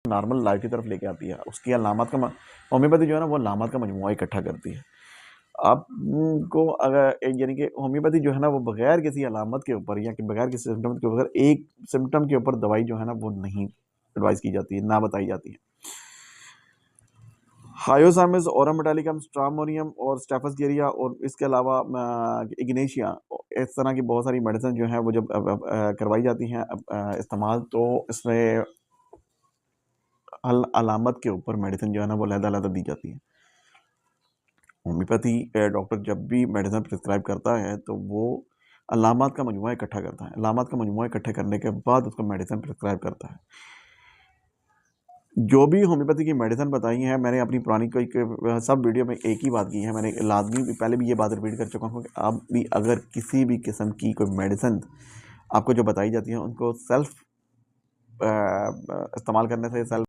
Normal life की तरफ लेके आती है। उसकी अलामत का होम्योपैथी जो है ना वो अलामत का मजमुआ इकट्ठा करती है। आपको अगर यानी कि होम्योपैथी जो है ना वो बगैर किसी अलामत के ऊपर या कि बगैर किसी सिम्टम के ऊपर एक सिम्टम के ऊपर दवाई जो है ना वो नहीं एडवाइस की जाती है, ना बताई जाती है। हायोसामिस, ओरम मेटालिकम, स्ट्रामोनियम और स्टेफसगेरिया और इसके अलावा इग्नेशिया, इस तरह की बहुत सारी मेडिसिन जो है वो जब करवाई जाती हैं इस्तेमाल, तो इसमें अलामत के ऊपर मेडिसिन जो है ना वो अलग-अलग दी जाती है। होम्योपैथी डॉक्टर जब भी मेडिसिन प्रिस्क्राइब करता है तो वो अलामत का मजमुआ इकट्ठा करता है। अलामत का मजमुआ इकट्ठे करने के बाद उसको मेडिसिन प्रिस्क्राइब करता है। जो भी होम्योपैथी की मेडिसिन बताई हैं मैंने अपनी पुरानी कोई सब वीडियो में एक ही बात की है। मैंने लाजमी पहले भी ये बात रिपीट कर चुका हूँ कि आप भी अगर किसी भी किस्म की कोई मेडिसिन आपको जो बताई जाती है उनको सेल्फ इस्तेमाल करने से, सेल्फ